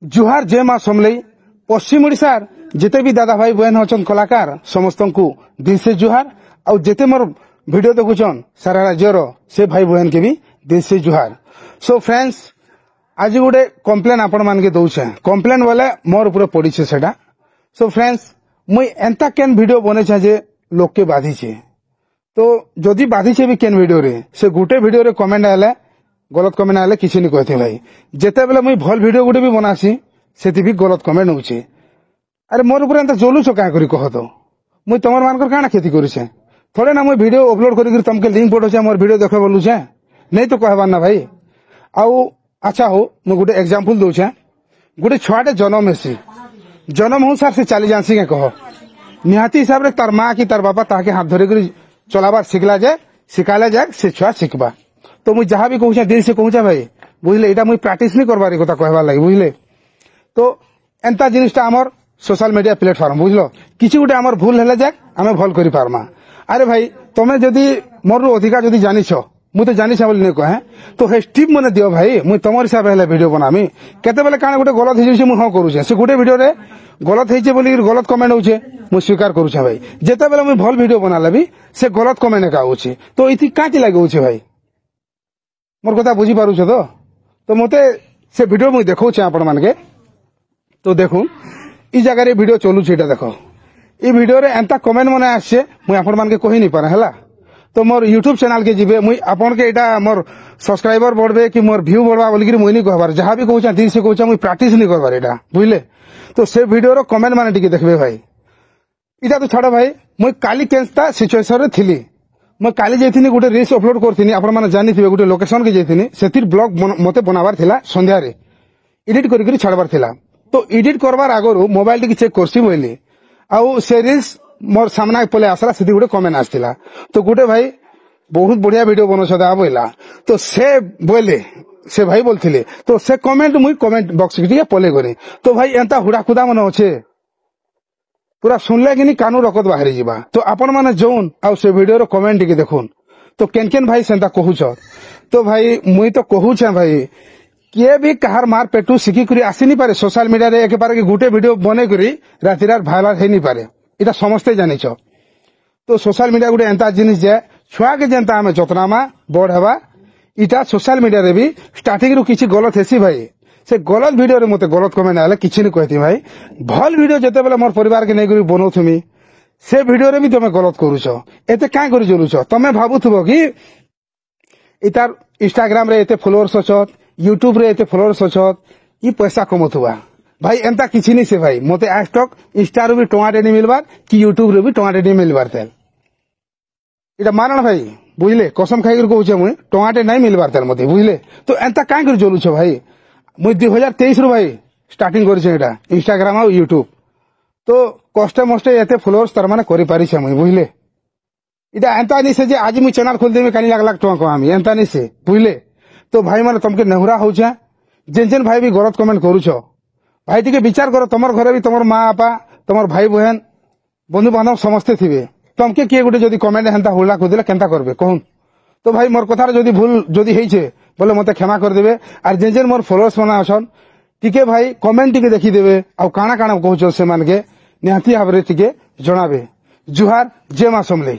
जुहार जय मां समलई पश्चिम ओडिशार जिते भी दादा भाई बहन होचन कलाकार समस्त को दिल से जुहार और जिते मोर वीडियो देखुचन सारा राज्यर से भाई बहन के भी दिल से जुहार। सो फ्रेंड्स आज गोटे कम्प्लेन आपण मान के दौचे कम्प्लेन वाले मोर ऊपर पड़ी सेटा। सो फ्रेंड्स मुई एंता केन वीडियो बने जे लोक के बाधी छे तो जदि बाधी छे भी केन वीडियो रे से गुटे वीडियो रे कमेंट आले गलत कमेंट आले किसी नहीं कहते भाई जेते बेले मुई भल वीडियो गुटे भी बनासी सेति भी गलत कमेंट होउछे। अरे मोर ऊपर एंता जोलुछ का करी कह तो मुई तमर मानकर काना खेती करिछे थोड़े ना मुई वीडियो अपलोड करी तुमके लिंक पठोछे मोर वीडियो देखे बोलुछे नहीं तो कहबार ना भाई। आउ अच्छा हो मु गुटे एग्जांपल दउछे गुटे छुआटे जन्म हेसी जन्म हो सार से चली जासी के कह निहाती हिसाब रे तार मां की तार बापा ताके हाथ धरे करी चलाबार सिखला जाए सिखाला जाए से छुआ सिखबा। तो मुझे जहाँ भी कहूँ दिल से कहूँ भाई बुझले यहाँ मुझे प्राक्टिस नहीं करवार कथा कहबार लगे बुझले। तो एंता जिनिसटा आमर सोशल मीडिया प्लेटफॉर्म बुझल किसी गोटे आमर भूल हेले जाए आमे भल करि पारमा। अरे भाई तमे जदि मोर अधिका जदि जानिछ मु तो जानिछ बोली नहीं कहे तो हे टिप मने दियो भाई मुई तमर हिसाब हेले वीडियो बनामी केते बेले काने गोटे गलत हेजे मु हां करूछे से गोटे वीडियो रे गलत हेजे बोली गलत कमेंट होछे मु स्वीकार करूछे भाई जेते बेले मुई भल वीडियो बनाले भी से गलत कमेंट का होछे तो इति काची लागे होछे भाई मोर कथा बुझी पारुछ तो मते से वीडियो मुई देखौछे आपण मानके तो देखू ई जगह रे वीडियो चलू छेटा देखो ई वीडियो रे एंता कमेंट मने आछे मुई आपण मानके कहि नहीं पारे हला। तो मोर यूट्यूब चैनल के जिबे मुई आपण के एटा मोर सब्सक्राइबर बढ़बे कि मोर व्यू बढ़बा बोली कि मुई नहीं कहबार जहां भी कहूछ दिल से कहूछ मुई प्रैक्टिस नहीं करबार एटा बुझले। तो से वीडियो रो कमेंट माने टिके देखबे भाई इटा तो छाड़ भाई मुई काली केनता सिचुएशन रे थिली मैं काली जाइथिनी गोटे रील्स अपलोड करथिनी आपण माने जानिथिबे गोटे लोकेशन के जाइथिनी सेतिर ब्लॉग मते बनाबार थिला संध्या रे एडिट करि करि छाड़बार थिला। तो एडिट करबार आगरो मोबाइल टी चेक करसी बोली आउ से रील्स मोर सामना पले आसला सेति गोटे कमेंट आसथिला तो गोटे भाई बहुत बढ़िया वीडियो बनोछ दा बोला तो से बोले से भाई बोलथिले तो से कमेंट मुई कमेंट बॉक्स के पले करे तो भाई एंता हुडा खुदा मन होछे पूरा सुनले कि कानू रकत बाहरी जीवा। तो आपण माने जोन आउ से वीडियो रो कमेंट के देखुन तो केन केन भाई सेंता कहूछ तो भाई मुई तो कहूछ भाई किए भी कहार मार पेटू सिखी करी आसी नहीं पारे सोशल मीडिया रे एक बार के गुटे वीडियो बने करी राति रात भाइराल हे नहीं पारे इटा समस्ते जानिछ। तो सोशल मीडिया गुटे एंता जिनिस जे छुआ के जेंता हमें जतनामा बड़ हेबा इटा सोशल मीडिया रे भी स्टार्टिंग रू किछि गलत हेसी भाई से गलत वीडियो रे मते गलत कमेंट आले किछि नहीं कहती भाई भल वीडियो जते बेले मोर परिवार के नै करी बनौथुमी से वीडियो रे भी तमे गलत करूछ एते काई करी जलुछ तमे भाबुथबो कि इतार इंस्टाग्राम रे एते फॉलोअर्स अछत यूट्यूब रे एते फॉलोअर्स अछत ई पैसा कमथुवा भाई एंता किछि नहीं से भाई मते आज तक इंस्टा रे भी टमाटे नहीं मिलबार कि यूट्यूब रे भी टमाटे नहीं मिलबार तेल इटा मानन भाई बुझले कसम खाई कर कहूछ मुई टमाटे नहीं मिलबार तेल मते बुझले। तो एंता काई कर जलुछ भाई मुई 2023 रू भाई स्टार्टिंग करिछ एटा इंस्टाग्राम और यूट्यूब तो कष्टे मष्टे एते फॉलोअर्स तार माने करि पारिछ मुई बुझले इटा एंता नहीं से जे आज मुई चैनल खोल देबे कानी लाख लाख टका कमामी एंता नहीं से बुझले। तो भाई माने तुमके नेहुरा होछे जेन जेन भाई भी गलत कमेंट करूछ भाई टिके विचार करो तमर घरे भी तमर माँ आपा तमर भाई बहन बंधु बांधव समस्ते थिबे तमके किए गोटे जदि कमेंट हेंता हुला खुदिले केंता करबे कहून। तो भाई मोर कथार जदि भूल जदि हेइछे बोले मते क्षमा कर देबे are gen gen more followers माने अछन टिके भाई कमेंट टिके देखि देबे आ काना काना कहूछ से मान के निहाती भाबरे टिके जणाबे। जुहार जय मां समलई।